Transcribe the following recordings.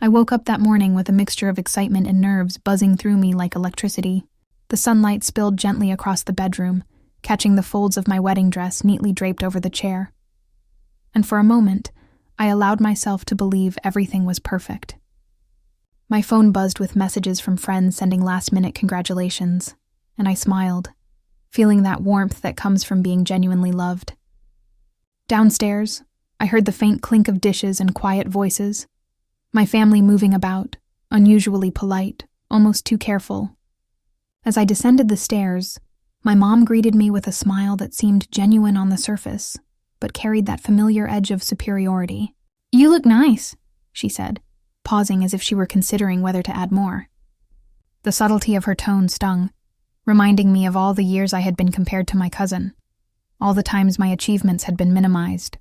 I woke up that morning with a mixture of excitement and nerves buzzing through me like electricity. The sunlight spilled gently across the bedroom, catching the folds of my wedding dress neatly draped over the chair. And for a moment, I allowed myself to believe everything was perfect. My phone buzzed with messages from friends sending last-minute congratulations, and I smiled, feeling that warmth that comes from being genuinely loved. Downstairs, I heard the faint clink of dishes and quiet voices, my family moving about, unusually polite, almost too careful. As I descended the stairs, my mom greeted me with a smile that seemed genuine on the surface, but carried that familiar edge of superiority. "You look nice," she said, pausing as if she were considering whether to add more. The subtlety of her tone stung, reminding me of all the years I had been compared to my cousin, all the times my achievements had been minimized.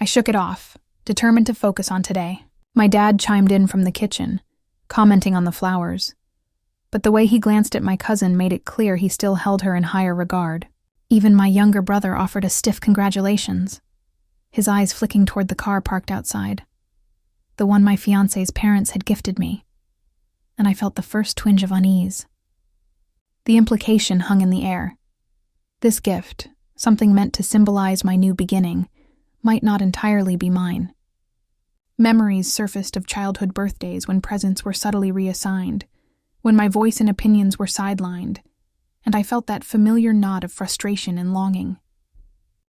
I shook it off, determined to focus on today. My dad chimed in from the kitchen, commenting on the flowers, but the way he glanced at my cousin made it clear he still held her in higher regard. Even my younger brother offered a stiff congratulations, his eyes flicking toward the car parked outside, the one my fiancé's parents had gifted me, and I felt the first twinge of unease. The implication hung in the air. This gift, something meant to symbolize my new beginning, might not entirely be mine. Memories surfaced of childhood birthdays when presents were subtly reassigned, when my voice and opinions were sidelined, and I felt that familiar knot of frustration and longing.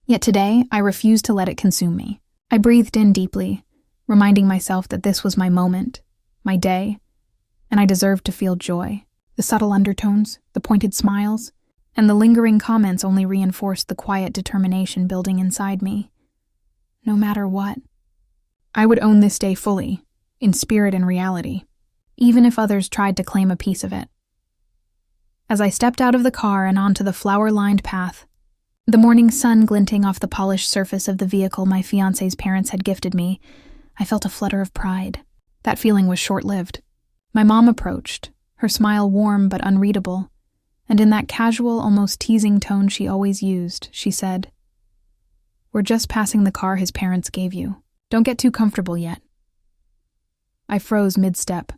Yet today, I refused to let it consume me. I breathed in deeply, reminding myself that this was my moment, my day, and I deserved to feel joy. The subtle undertones, the pointed smiles, and the lingering comments only reinforced the quiet determination building inside me. No matter what, I would own this day fully, in spirit and reality, even if others tried to claim a piece of it. As I stepped out of the car and onto the flower-lined path, the morning sun glinting off the polished surface of the vehicle my fiancé's parents had gifted me, I felt a flutter of pride. That feeling was short-lived. My mom approached, her smile warm but unreadable, and in that casual, almost teasing tone she always used, she said, "We're just passing the car his parents gave you. Don't get too comfortable yet." I froze mid-step,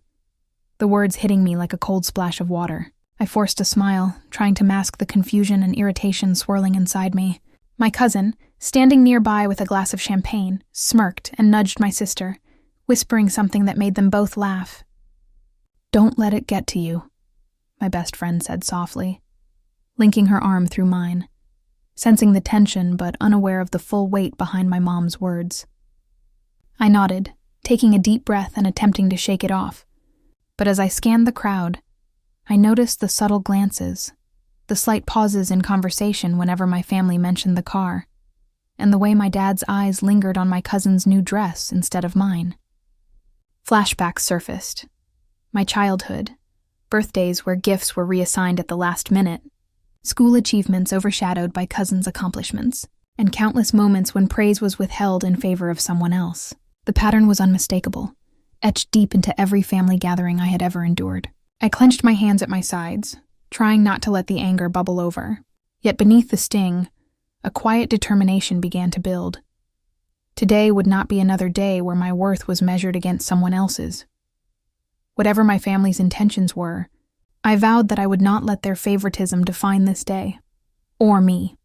the words hitting me like a cold splash of water. I forced a smile, trying to mask the confusion and irritation swirling inside me. My cousin, standing nearby with a glass of champagne, smirked and nudged my sister, whispering something that made them both laugh. "Don't let it get to you," my best friend said softly, linking her arm through mine, sensing the tension but unaware of the full weight behind my mom's words. I nodded, taking a deep breath and attempting to shake it off. But as I scanned the crowd, I noticed the subtle glances, the slight pauses in conversation whenever my family mentioned the car, and the way my dad's eyes lingered on my cousin's new dress instead of mine. Flashbacks surfaced. My childhood, birthdays where gifts were reassigned at the last minute, school achievements overshadowed by cousins' accomplishments, and countless moments when praise was withheld in favor of someone else. The pattern was unmistakable, etched deep into every family gathering I had ever endured. I clenched my hands at my sides, trying not to let the anger bubble over. Yet beneath the sting, a quiet determination began to build. Today would not be another day where my worth was measured against someone else's. Whatever my family's intentions were, I vowed that I would not let their favoritism define this day, or me.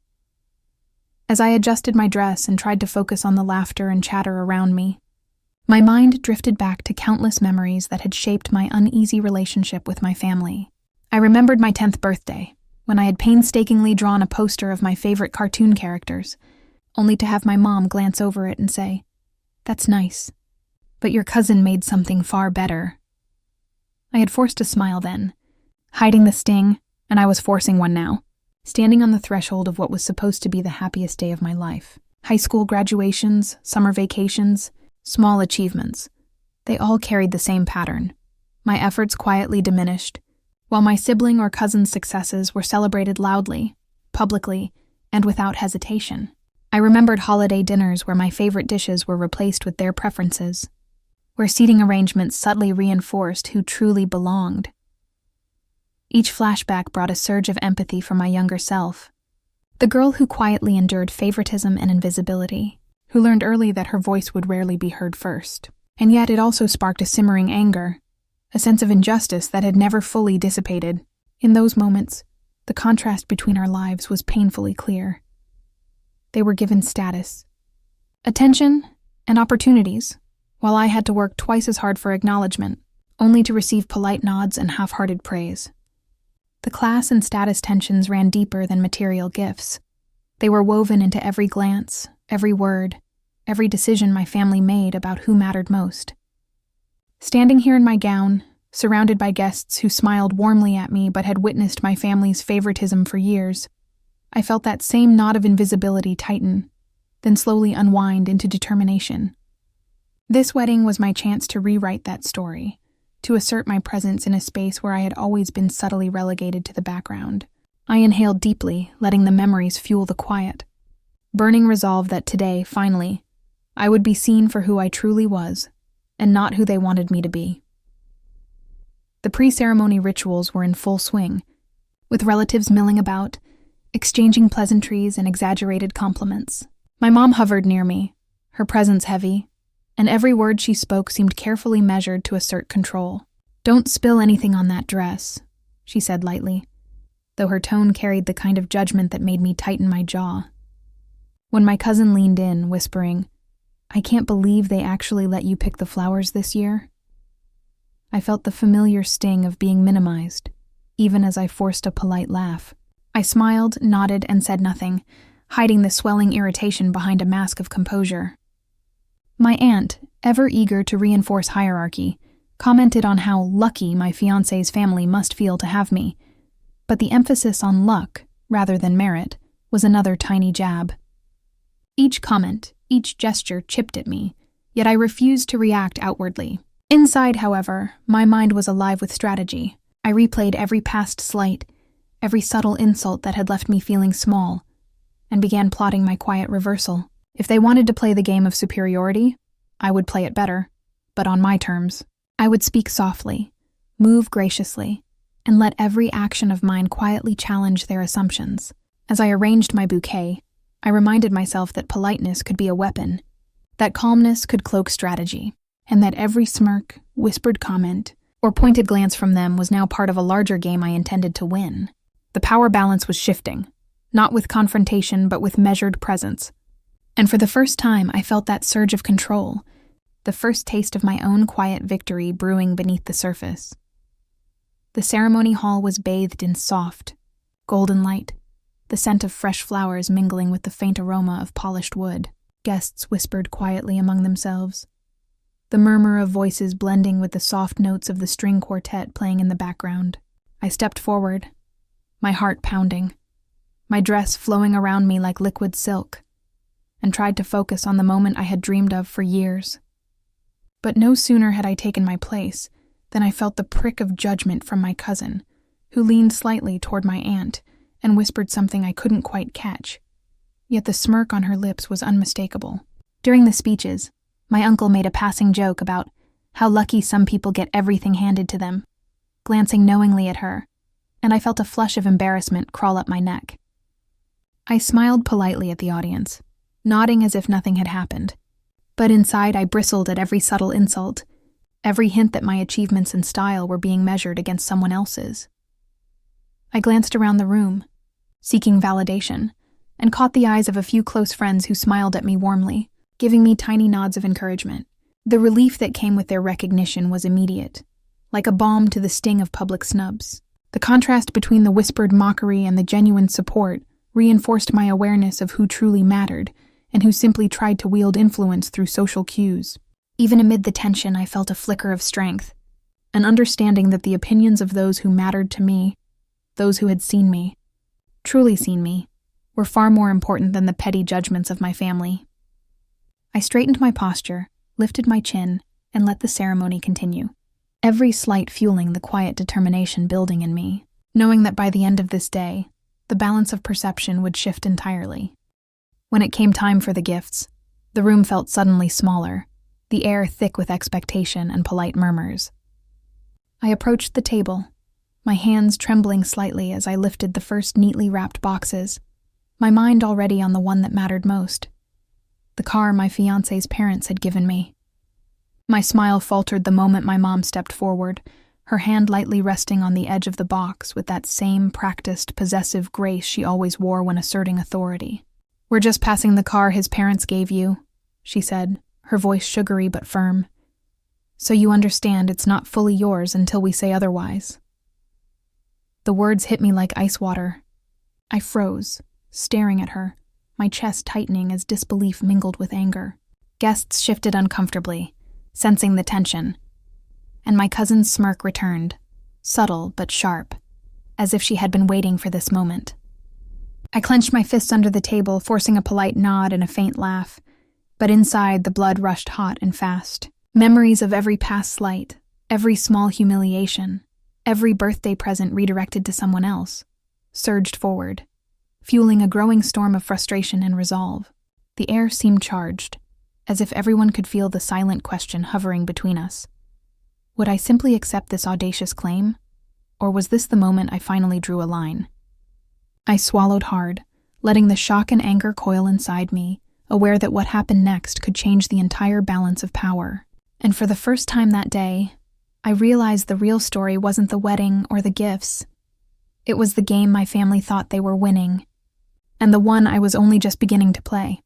As I adjusted my dress and tried to focus on the laughter and chatter around me, my mind drifted back to countless memories that had shaped my uneasy relationship with my family. I remembered my 10th birthday, when I had painstakingly drawn a poster of my favorite cartoon characters, only to have my mom glance over it and say, "That's nice, but your cousin made something far better." I had forced a smile then, hiding the sting, and I was forcing one now, standing on the threshold of what was supposed to be the happiest day of my life. High school graduations, summer vacations, small achievements, they all carried the same pattern. My efforts quietly diminished, while my sibling or cousin's successes were celebrated loudly, publicly, and without hesitation. I remembered holiday dinners where my favorite dishes were replaced with their preferences, where seating arrangements subtly reinforced who truly belonged. Each flashback brought a surge of empathy for my younger self, the girl who quietly endured favoritism and invisibility, who learned early that her voice would rarely be heard first. And yet it also sparked a simmering anger, a sense of injustice that had never fully dissipated. In those moments, the contrast between our lives was painfully clear. They were given status, attention, and opportunities, while I had to work twice as hard for acknowledgement, only to receive polite nods and half-hearted praise. The class and status tensions ran deeper than material gifts. They were woven into every glance, every word, every decision my family made about who mattered most. Standing here in my gown, surrounded by guests who smiled warmly at me but had witnessed my family's favoritism for years, I felt that same knot of invisibility tighten, then slowly unwind into determination. This wedding was my chance to rewrite that story, to assert my presence in a space where I had always been subtly relegated to the background. I inhaled deeply, letting the memories fuel the quiet, burning resolve that today, finally, I would be seen for who I truly was, and not who they wanted me to be. The pre-ceremony rituals were in full swing, with relatives milling about, exchanging pleasantries and exaggerated compliments. My mom hovered near me, her presence heavy, and every word she spoke seemed carefully measured to assert control. "Don't spill anything on that dress," she said lightly, though her tone carried the kind of judgment that made me tighten my jaw. When my cousin leaned in, whispering, "I can't believe they actually let you pick the flowers this year," I felt the familiar sting of being minimized, even as I forced a polite laugh. I smiled, nodded, and said nothing, hiding the swelling irritation behind a mask of composure. My aunt, ever eager to reinforce hierarchy, commented on how lucky my fiancé's family must feel to have me, but the emphasis on luck, rather than merit, was another tiny jab. Each comment, each gesture chipped at me, yet I refused to react outwardly. Inside, however, my mind was alive with strategy. I replayed every past slight, every subtle insult that had left me feeling small, and began plotting my quiet reversal. If they wanted to play the game of superiority, I would play it better, but on my terms. I would speak softly, move graciously, and let every action of mine quietly challenge their assumptions. As I arranged my bouquet, I reminded myself that politeness could be a weapon, that calmness could cloak strategy, and that every smirk, whispered comment, or pointed glance from them was now part of a larger game I intended to win. The power balance was shifting, not with confrontation but with measured presence. And for the first time, I felt that surge of control, the first taste of my own quiet victory brewing beneath the surface. The ceremony hall was bathed in soft, golden light, the scent of fresh flowers mingling with the faint aroma of polished wood. Guests whispered quietly among themselves, the murmur of voices blending with the soft notes of the string quartet playing in the background. I stepped forward, my heart pounding, my dress flowing around me like liquid silk, and tried to focus on the moment I had dreamed of for years. But no sooner had I taken my place than I felt the prick of judgment from my cousin, who leaned slightly toward my aunt and whispered something I couldn't quite catch. Yet the smirk on her lips was unmistakable. During the speeches, my uncle made a passing joke about how lucky some people get everything handed to them, glancing knowingly at her, and I felt a flush of embarrassment crawl up my neck. I smiled politely at the audience, nodding as if nothing had happened, but inside I bristled at every subtle insult, every hint that my achievements and style were being measured against someone else's. I glanced around the room, seeking validation, and caught the eyes of a few close friends who smiled at me warmly, giving me tiny nods of encouragement. The relief that came with their recognition was immediate, like a balm to the sting of public snubs. The contrast between the whispered mockery and the genuine support reinforced my awareness of who truly mattered and who simply tried to wield influence through social cues. Even amid the tension, I felt a flicker of strength, an understanding that the opinions of those who mattered to me, those who had seen me, truly seen me, were far more important than the petty judgments of my family. I straightened my posture, lifted my chin, and let the ceremony continue, every slight fueling the quiet determination building in me, knowing that by the end of this day, the balance of perception would shift entirely. When it came time for the gifts, the room felt suddenly smaller, the air thick with expectation and polite murmurs. I approached the table, my hands trembling slightly as I lifted the first neatly wrapped boxes, my mind already on the one that mattered most, the car my fiancé's parents had given me. My smile faltered the moment my mom stepped forward, her hand lightly resting on the edge of the box with that same practiced, possessive grace she always wore when asserting authority. "We're just passing the car his parents gave you," she said, her voice sugary but firm. "So you understand it's not fully yours until we say otherwise." The words hit me like ice water. I froze, staring at her, my chest tightening as disbelief mingled with anger. Guests shifted uncomfortably, sensing the tension, and my cousin's smirk returned, subtle but sharp, as if she had been waiting for this moment. I clenched my fists under the table, forcing a polite nod and a faint laugh, but inside the blood rushed hot and fast. Memories of every past slight, every small humiliation, every birthday present redirected to someone else, surged forward, fueling a growing storm of frustration and resolve. The air seemed charged, as if everyone could feel the silent question hovering between us. Would I simply accept this audacious claim, or was this the moment I finally drew a line? I swallowed hard, letting the shock and anger coil inside me, aware that what happened next could change the entire balance of power. And for the first time that day, I realized the real story wasn't the wedding or the gifts. It was the game my family thought they were winning, and the one I was only just beginning to play.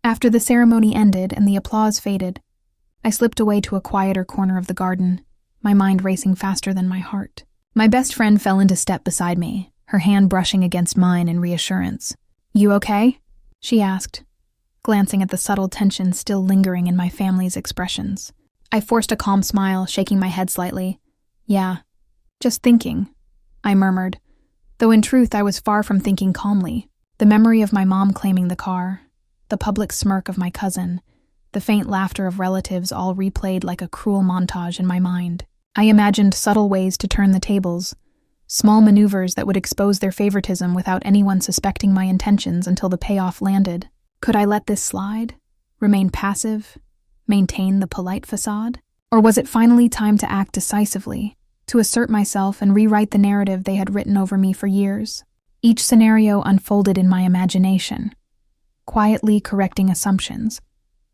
After the ceremony ended and the applause faded, I slipped away to a quieter corner of the garden, my mind racing faster than my heart. My best friend fell into step beside me, her hand brushing against mine in reassurance. "You okay?" she asked, glancing at the subtle tension still lingering in my family's expressions. I forced a calm smile, shaking my head slightly. "Yeah, just thinking," I murmured, though in truth I was far from thinking calmly. The memory of my mom claiming the car, the public smirk of my cousin, the faint laughter of relatives all replayed like a cruel montage in my mind. I imagined subtle ways to turn the tables, small maneuvers that would expose their favoritism without anyone suspecting my intentions until the payoff landed. Could I let this slide? Remain passive? Maintain the polite facade? Or was it finally time to act decisively, to assert myself and rewrite the narrative they had written over me for years? Each scenario unfolded in my imagination, quietly correcting assumptions,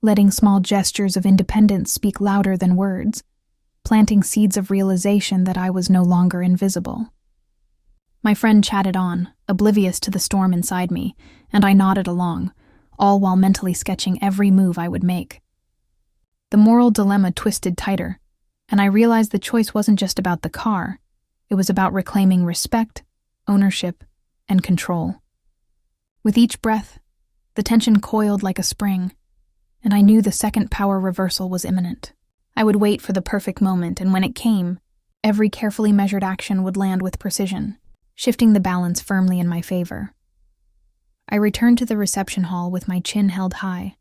letting small gestures of independence speak louder than words, planting seeds of realization that I was no longer invisible. My friend chatted on, oblivious to the storm inside me, and I nodded along, all while mentally sketching every move I would make. The moral dilemma twisted tighter, and I realized the choice wasn't just about the car. It was about reclaiming respect, ownership, and control. With each breath, the tension coiled like a spring, and I knew the second power reversal was imminent. I would wait for the perfect moment, and when it came, every carefully measured action would land with precision, shifting the balance firmly in my favor. I returned to the reception hall with my chin held high,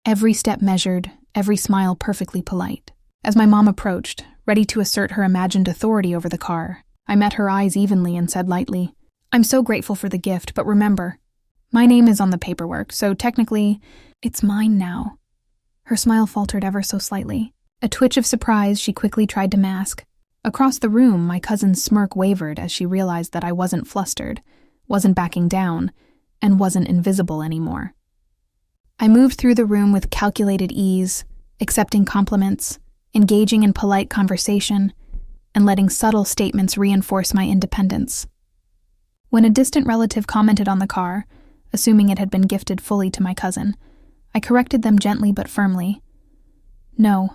every step measured, every smile perfectly polite. As my mom approached, ready to assert her imagined authority over the car, I met her eyes evenly and said lightly, "I'm so grateful for the gift, but remember, my name is on the paperwork, so technically, it's mine now." Her smile faltered ever so slightly. A twitch of surprise she quickly tried to mask. Across the room, my cousin's smirk wavered as she realized that I wasn't flustered, wasn't backing down, and wasn't invisible anymore. I moved through the room with calculated ease, accepting compliments, engaging in polite conversation, and letting subtle statements reinforce my independence. When a distant relative commented on the car, assuming it had been gifted fully to my cousin, I corrected them gently but firmly. "No,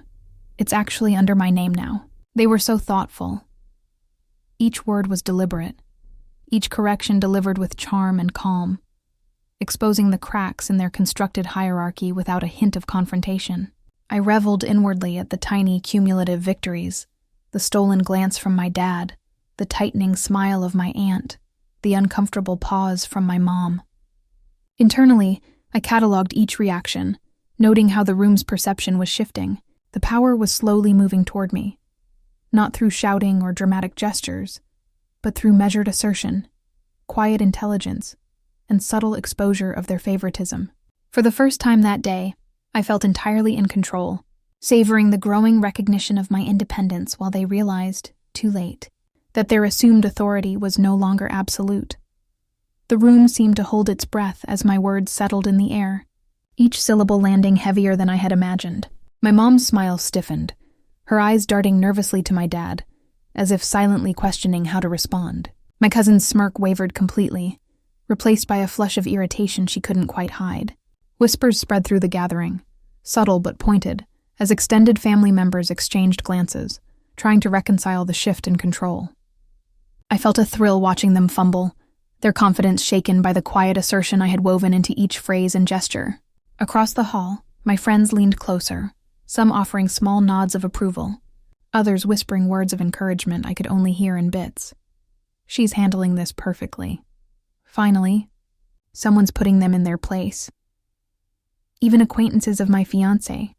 it's actually under my name now." They were so thoughtful. Each word was deliberate, each correction delivered with charm and calm, exposing the cracks in their constructed hierarchy without a hint of confrontation. I reveled inwardly at the tiny cumulative victories, the stolen glance from my dad, the tightening smile of my aunt, the uncomfortable pause from my mom. Internally, I cataloged each reaction, noting how the room's perception was shifting. The power was slowly moving toward me, not through shouting or dramatic gestures, but through measured assertion, quiet intelligence, and subtle exposure of their favoritism. For the first time that day, I felt entirely in control, savoring the growing recognition of my independence while they realized, too late, that their assumed authority was no longer absolute. The room seemed to hold its breath as my words settled in the air, each syllable landing heavier than I had imagined. My mom's smile stiffened, her eyes darting nervously to my dad, as if silently questioning how to respond. My cousin's smirk wavered completely, replaced by a flush of irritation she couldn't quite hide. Whispers spread through the gathering, subtle but pointed, as extended family members exchanged glances, trying to reconcile the shift in control. I felt a thrill watching them fumble, their confidence shaken by the quiet assertion I had woven into each phrase and gesture. Across the hall, my friends leaned closer, some offering small nods of approval, others whispering words of encouragement I could only hear in bits. She's handling this perfectly. Finally, someone's putting them in their place. Even acquaintances of my fiancé,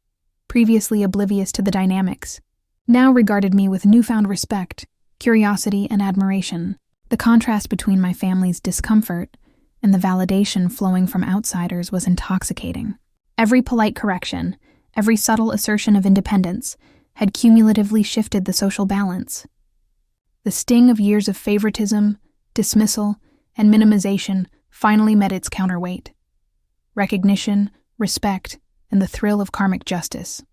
previously oblivious to the dynamics, now regarded me with newfound respect, curiosity, and admiration. The contrast between my family's discomfort and the validation flowing from outsiders was intoxicating. Every polite correction, every subtle assertion of independence, had cumulatively shifted the social balance. The sting of years of favoritism, dismissal, and minimization finally met its counterweight. Recognition, respect, and the thrill of karmic justice.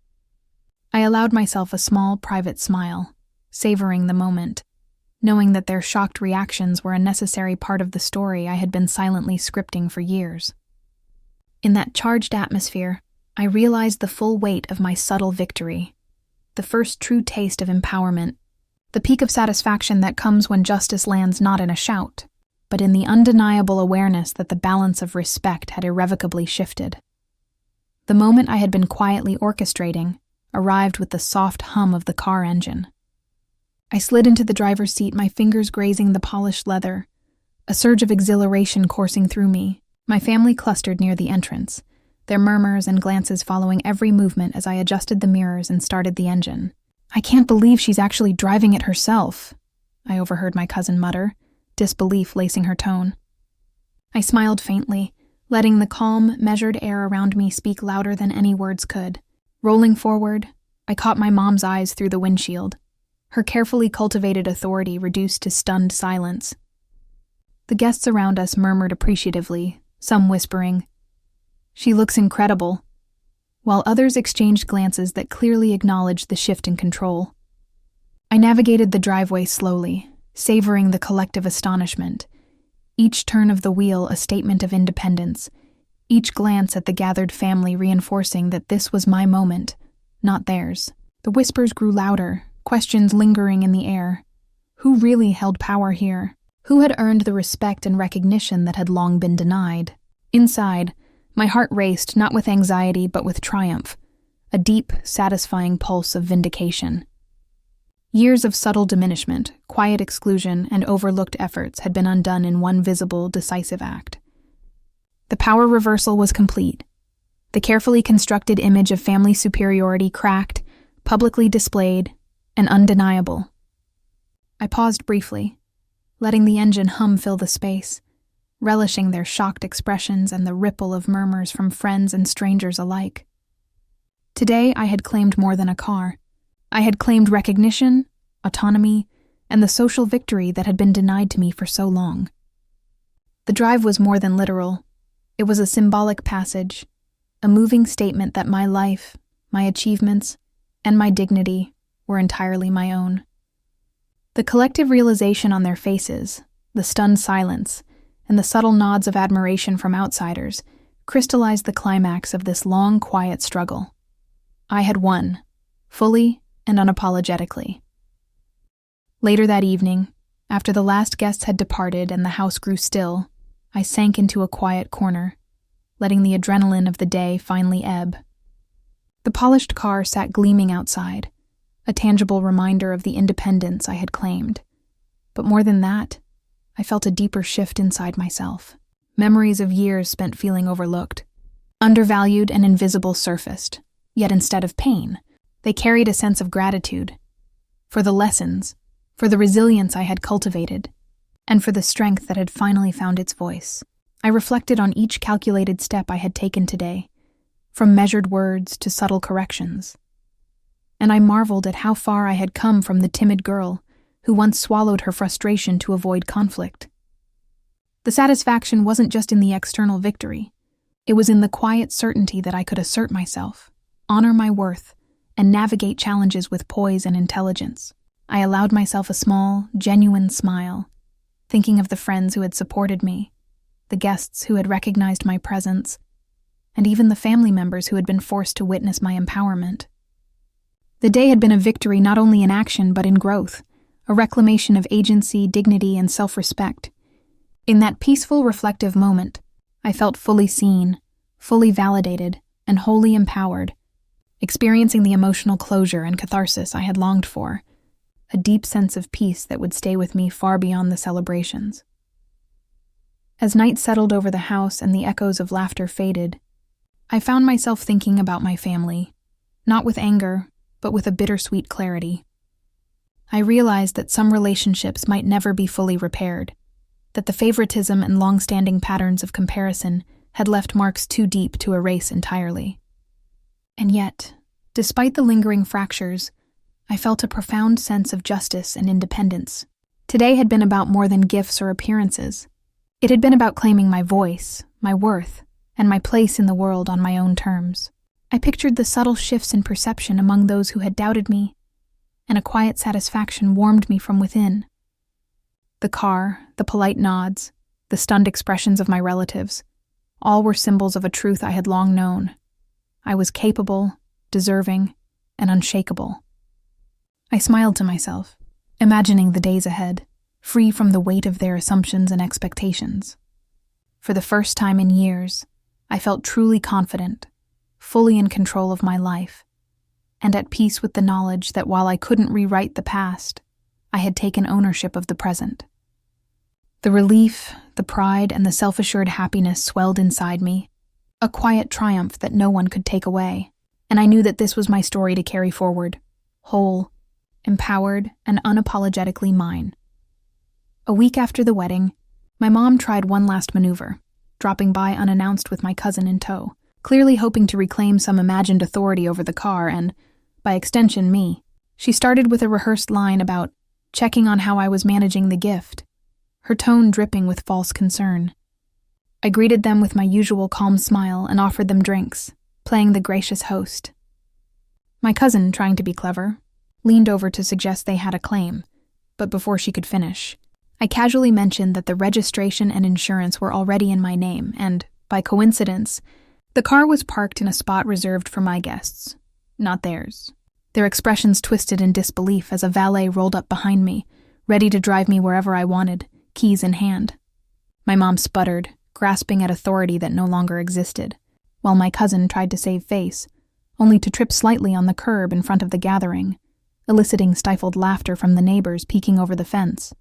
I allowed myself a small, private smile, savoring the moment, knowing that their shocked reactions were a necessary part of the story I had been silently scripting for years. In that charged atmosphere, I realized the full weight of my subtle victory, the first true taste of empowerment, the peak of satisfaction that comes when justice lands not in a shout, but in the undeniable awareness that the balance of respect had irrevocably shifted. The moment I had been quietly orchestrating arrived with the soft hum of the car engine. I slid into the driver's seat, my fingers grazing the polished leather, a surge of exhilaration coursing through me. My family clustered near the entrance, their murmurs and glances following every movement as I adjusted the mirrors and started the engine. "I can't believe she's actually driving it herself," I overheard my cousin mutter, disbelief lacing her tone. I smiled faintly, letting the calm, measured air around me speak louder than any words could. Rolling forward, I caught my mom's eyes through the windshield, her carefully cultivated authority reduced to stunned silence. The guests around us murmured appreciatively, some whispering, "She looks incredible," while others exchanged glances that clearly acknowledged the shift in control. I navigated the driveway slowly, savoring the collective astonishment, each turn of the wheel a statement of independence, each glance at the gathered family reinforcing that this was my moment, not theirs. The whispers grew louder, questions lingering in the air. Who really held power here? Who had earned the respect and recognition that had long been denied? Inside, my heart raced not with anxiety but with triumph, a deep, satisfying pulse of vindication. Years of subtle diminishment, quiet exclusion, and overlooked efforts had been undone in one visible, decisive act. The power reversal was complete. The carefully constructed image of family superiority cracked, publicly displayed, and undeniable. I paused briefly, letting the engine hum fill the space, relishing their shocked expressions and the ripple of murmurs from friends and strangers alike. Today I had claimed more than a car. I had claimed recognition, autonomy, and the social victory that had been denied to me for so long. The drive was more than literal. It was a symbolic passage, a moving statement that my life, my achievements, and my dignity were entirely my own. The collective realization on their faces, the stunned silence, and the subtle nods of admiration from outsiders crystallized the climax of this long, quiet struggle. I had won, fully and unapologetically. Later that evening, after the last guests had departed and the house grew still, I sank into a quiet corner, letting the adrenaline of the day finally ebb. The polished car sat gleaming outside, a tangible reminder of the independence I had claimed. But more than that, I felt a deeper shift inside myself. Memories of years spent feeling overlooked, undervalued and invisible surfaced, yet instead of pain, they carried a sense of gratitude for the lessons, for the resilience I had cultivated, and for the strength that had finally found its voice. I reflected on each calculated step I had taken today, from measured words to subtle corrections. And I marveled at how far I had come from the timid girl who once swallowed her frustration to avoid conflict. The satisfaction wasn't just in the external victory. It was in the quiet certainty that I could assert myself, honor my worth, and navigate challenges with poise and intelligence. I allowed myself a small, genuine smile, thinking of the friends who had supported me, the guests who had recognized my presence, and even the family members who had been forced to witness my empowerment. The day had been a victory not only in action but in growth, a reclamation of agency, dignity, and self-respect. In that peaceful, reflective moment, I felt fully seen, fully validated, and wholly empowered, experiencing the emotional closure and catharsis I had longed for, a deep sense of peace that would stay with me far beyond the celebrations. As night settled over the house and the echoes of laughter faded, I found myself thinking about my family, not with anger, but with a bittersweet clarity. I realized that some relationships might never be fully repaired, that the favoritism and long-standing patterns of comparison had left marks too deep to erase entirely. And yet, despite the lingering fractures, I felt a profound sense of justice and independence. Today had been about more than gifts or appearances. It had been about claiming my voice, my worth, and my place in the world on my own terms. I pictured the subtle shifts in perception among those who had doubted me, and a quiet satisfaction warmed me from within. The car, the polite nods, the stunned expressions of my relatives, all were symbols of a truth I had long known. I was capable, deserving, and unshakable. I smiled to myself, imagining the days ahead, free from the weight of their assumptions and expectations. For the first time in years, I felt truly confident, fully in control of my life, and at peace with the knowledge that while I couldn't rewrite the past, I had taken ownership of the present. The relief, the pride, and the self-assured happiness swelled inside me, a quiet triumph that no one could take away, and I knew that this was my story to carry forward, whole, empowered, and unapologetically mine. A week after the wedding, my mom tried one last maneuver, dropping by unannounced with my cousin in tow, clearly hoping to reclaim some imagined authority over the car and, by extension, me. She started with a rehearsed line about checking on how I was managing the gift, her tone dripping with false concern. I greeted them with my usual calm smile and offered them drinks, playing the gracious host. My cousin, trying to be clever, leaned over to suggest they had a claim, but before she could finish, I casually mentioned that the registration and insurance were already in my name, and, by coincidence, the car was parked in a spot reserved for my guests, not theirs. Their expressions twisted in disbelief as a valet rolled up behind me, ready to drive me wherever I wanted, keys in hand. My mom sputtered, grasping at authority that no longer existed, while my cousin tried to save face, only to trip slightly on the curb in front of the gathering, eliciting stifled laughter from the neighbors peeking over the fence.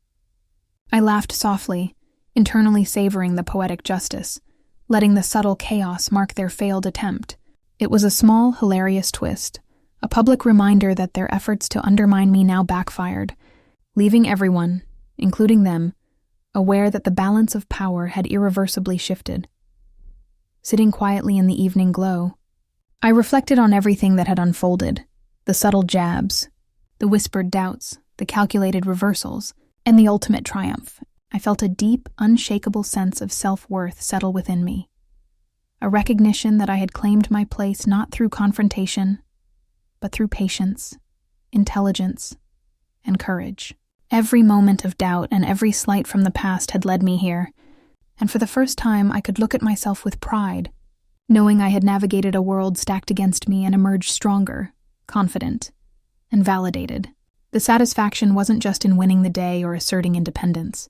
I laughed softly, internally savoring the poetic justice, letting the subtle chaos mark their failed attempt. It was a small, hilarious twist, a public reminder that their efforts to undermine me now backfired, leaving everyone, including them, aware that the balance of power had irreversibly shifted. Sitting quietly in the evening glow, I reflected on everything that had unfolded, the subtle jabs, the whispered doubts, the calculated reversals, and the ultimate triumph. I felt a deep, unshakable sense of self-worth settle within me, a recognition that I had claimed my place not through confrontation, but through patience, intelligence, and courage. Every moment of doubt and every slight from the past had led me here, and for the first time I could look at myself with pride, knowing I had navigated a world stacked against me and emerged stronger, confident, and validated. The satisfaction wasn't just in winning the day or asserting independence.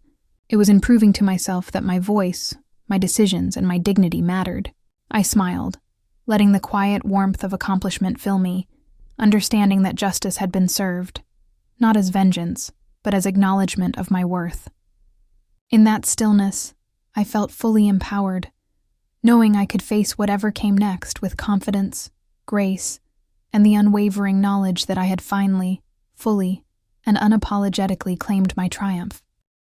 It was in proving to myself that my voice, my decisions, and my dignity mattered. I smiled, letting the quiet warmth of accomplishment fill me, understanding that justice had been served, not as vengeance, but as acknowledgement of my worth. In that stillness, I felt fully empowered, knowing I could face whatever came next with confidence, grace, and the unwavering knowledge that I had finally, fully, and unapologetically claimed my triumph.